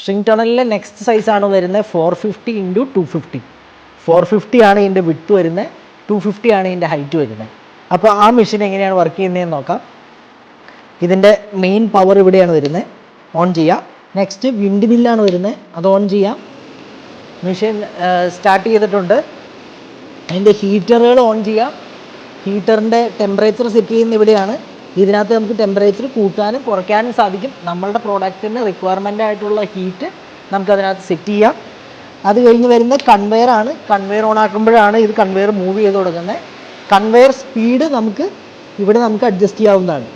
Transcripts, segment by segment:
Shrink ടണലിലെ next സൈസാണ് വരുന്നത് 450 × 250. 450 ആണ് ഇതിൻ്റെ വിഡ്ത്ത് വരുന്നത്, 250 ആണ് ഇതിൻ്റെ ഹൈറ്റ് വരുന്നത്. അപ്പോൾ ആ മെഷീൻ എങ്ങനെയാണ് വർക്ക് ചെയ്യുന്നതെന്ന് നോക്കാം. ഇതിൻ്റെ മെയിൻ പവർ ഇവിടെയാണ് വരുന്നത്, ഓൺ ചെയ്യാം. നെക്സ്റ്റ് വിൻഡ് മില്ലാണ് വരുന്നത്, അത് ഓൺ ചെയ്യാം. മെഷീൻ സ്റ്റാർട്ട് ചെയ്തിട്ടുണ്ട്. അതിൻ്റെ ഹീറ്ററുകൾ ഓൺ ചെയ്യാം. ഹീറ്ററിൻ്റെ ടെമ്പറേച്ചർ സെറ്റ് ചെയ്യുന്ന ഇവിടെയാണ്. ഇതിനകത്ത് നമുക്ക് ടെമ്പറേച്ചർ കൂട്ടാനും കുറയ്ക്കാനും സാധിക്കും. നമ്മളുടെ പ്രോഡക്റ്റിന് റിക്വയർമെൻ്റ് ആയിട്ടുള്ള ഹീറ്റ് നമുക്കതിനകത്ത് സെറ്റ് ചെയ്യാം. അത് കഴിഞ്ഞ് വരുന്ന കൺവെയറാണ്. കൺവെയർ ഓൺ ആക്കുമ്പോഴാണ് ഇത് കൺവെയർ മൂവ് ചെയ്ത് കൊടുക്കുന്നത്. കൺവെയർ സ്പീഡ് നമുക്ക് അഡ്ജസ്റ്റ് ചെയ്യാവുന്നതാണ്.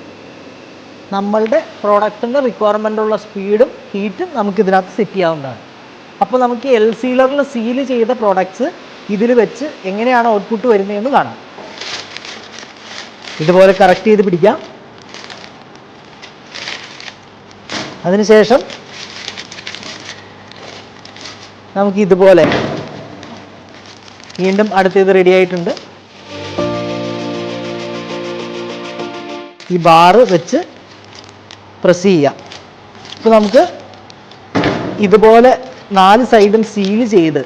നമ്മളുടെ പ്രോഡക്റ്റിൻ്റെ റിക്വയർമെൻ്റുള്ള സ്പീഡും ഹീറ്റും നമുക്കിതിനകത്ത് സെറ്റ് ചെയ്യാവുന്നതാണ്. അപ്പോൾ നമുക്ക് എൽ സീലറിൽ സീൽ ചെയ്ത പ്രോഡക്ട്സ് ഇതിൽ വെച്ച് എങ്ങനെയാണ് ഔട്ട്പുട്ട് വരുന്നതെന്ന് കാണാം. ഇതുപോലെ കറക്റ്റ് ചെയ്ത് പിടിക്കാം. അതിനുശേഷം നമുക്ക് ഇതുപോലെ വീണ്ടും അടുത്തത് റെഡി ആയിട്ടുണ്ട്. ഈ ബാറ് വെച്ച് പ്രസ് ചെയ്യാം. ഇപ്പോൾ നമുക്ക് ഇതുപോലെ 4 സൈഡും സീൽ ചെയ്ത്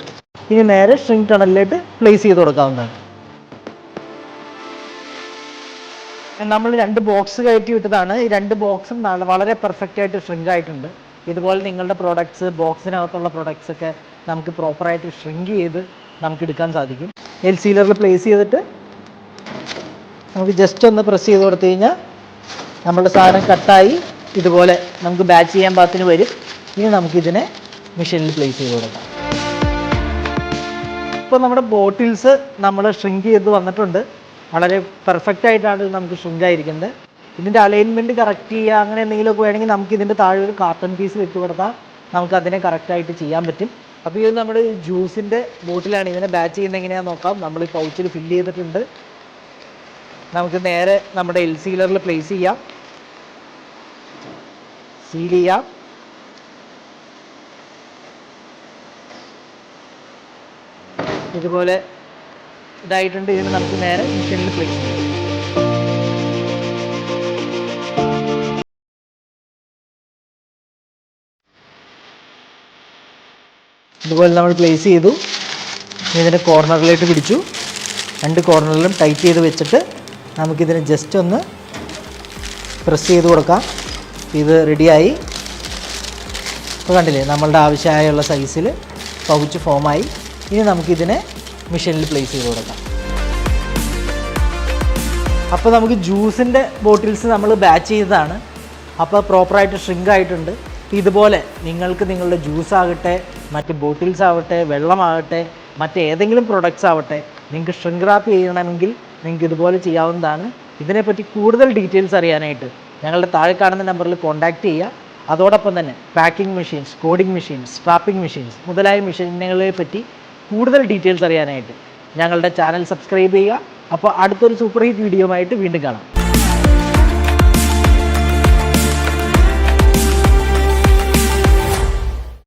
ഇനി നേരെ ഷ്രിങ്ക് ടണലിലേക്ക് പ്ലേസ് ചെയ്ത് കൊടുക്കാവുന്നതാണ്. നമ്മൾ 2 ബോക്സ് കയറ്റി വിട്ടതാണ്. ഈ 2 ബോക്സും വളരെ പെർഫെക്റ്റ് ആയിട്ട് ഷ്രിങ്ക് ആയിട്ടുണ്ട്. ഇതുപോലെ നിങ്ങളുടെ പ്രോഡക്ട്സ്, ബോക്സിനകത്തുള്ള പ്രോഡക്ട്സ് ഒക്കെ നമുക്ക് പ്രോപ്പറായിട്ട് ഷ്രിങ്ക് ചെയ്ത് നമുക്ക് എടുക്കാൻ സാധിക്കും. എൽ സീലറിൽ പ്ലേസ് ചെയ്തിട്ട് നമുക്ക് ജസ്റ്റ് ഒന്ന് പ്രസ് ചെയ്ത് കൊടുത്തു കഴിഞ്ഞാൽ നമ്മുടെ സാധനം കട്ടായി ഇതുപോലെ നമുക്ക് ബാച്ച് ചെയ്യാൻ പാകത്തിന് വരും. ഇനി നമുക്കിതിനെ മെഷീനിൽ പ്ലേസ് ചെയ്ത് കൊടുക്കാം. ഇപ്പോൾ നമ്മുടെ ബോട്ടിൽസ് നമ്മൾ ഷ്രിങ്ക് ചെയ്ത് വന്നിട്ടുണ്ട്. വളരെ പെർഫെക്റ്റ് ആയിട്ടാണ് നമുക്ക് ഷ്രിങ്ക് ആയിരിക്കുന്നത്. ഇതിൻ്റെ അലൈൻമെൻറ്റ് കറക്റ്റ് ചെയ്യുക, അങ്ങനെ എന്തെങ്കിലുമൊക്കെ വേണമെങ്കിൽ നമുക്ക് ഇതിൻ്റെ താഴെ ഒരു കാർട്ടൺ പീസ് വെച്ച് കൊടുത്താൽ നമുക്ക് അതിനെ കറക്റ്റായിട്ട് ചെയ്യാൻ പറ്റും. അപ്പോൾ ഇത് നമ്മുടെ ജ്യൂസിൻ്റെ ബോട്ടിലാണ്. ഇതിനെ ബാച്ച് ചെയ്യുന്നത് എങ്ങനെയാണെന്ന് നോക്കാം. നമ്മൾ ഈ പൗച്ചിൽ ഫില്ല് ചെയ്തിട്ടുണ്ട്. നമുക്ക് നേരെ നമ്മുടെ എൽ സീലറിൽ പ്ലേസ് ചെയ്യാം, സീൽ ചെയ്യാം. ഇതുപോലെ ഇതായിട്ടുണ്ട്. ഇതിന് നമുക്ക് നേരെ മെഷീനിൽ പ്ലേസ് ചെയ്യാം. ഇതുപോലെ നമ്മൾ പ്ലേസ് ചെയ്തു. ഇതിൻ്റെ കോർണറിലേക്ക് പിടിച്ചു. 2 കോർണറിലും ടൈറ്റ് ചെയ്ത് വെച്ചിട്ട് നമുക്കിതിന് ജസ്റ്റ് ഒന്ന് പ്രസ് ചെയ്ത് കൊടുക്കാം. ഇത് റെഡിയായി. ഇപ്പോൾ കണ്ടില്ലേ, നമ്മളുടെ ആവശ്യമായുള്ള സൈസിൽ പൗച്ച് ഫോമായി. ഇനി നമുക്കിതിനെ മെഷീനിൽ പ്ലേസ് ചെയ്ത് കൊടുക്കാം. അപ്പോൾ നമുക്ക് ജ്യൂസിൻ്റെ ബോട്ടിൽസ് നമ്മൾ ബാച്ച് ചെയ്തതാണ്. അപ്പോൾ പ്രോപ്പറായിട്ട് ഷ്രിങ്ക് ആയിട്ടുണ്ട്. ഇതുപോലെ നിങ്ങൾക്ക് നിങ്ങളുടെ ജ്യൂസ് ആകട്ടെ, മറ്റ് ബോട്ടിൽസ് ആവട്ടെ, വെള്ളമാകട്ടെ, മറ്റേതെങ്കിലും പ്രൊഡക്ട്സ് ആവട്ടെ, നിങ്ങൾക്ക് ഷ്രിങ്ക് റാപ്പ് ചെയ്യണമെങ്കിൽ നിങ്ങൾക്ക് ഇതുപോലെ ചെയ്യാവുന്നതാണ്. ഇതിനെപ്പറ്റി കൂടുതൽ ഡീറ്റെയിൽസ് അറിയാനായിട്ട് ഞങ്ങളുടെ താഴെ കാണുന്ന നമ്പറിൽ കോൺടാക്റ്റ് ചെയ്യുക. അതോടൊപ്പം തന്നെ packing machines, coding machines, strapping machines മുതലായ മെഷീനുകളെ പറ്റി കൂടുതൽ ഡീറ്റെയിൽസ് അറിയാനായിട്ട് ഞങ്ങളുടെ ചാനൽ സബ്സ്ക്രൈബ് ചെയ്യുക. അപ്പോൾ അടുത്തൊരു സൂപ്പർ ഹിറ്റ് വീഡിയോ ആയിട്ട് വീണ്ടും കാണാം.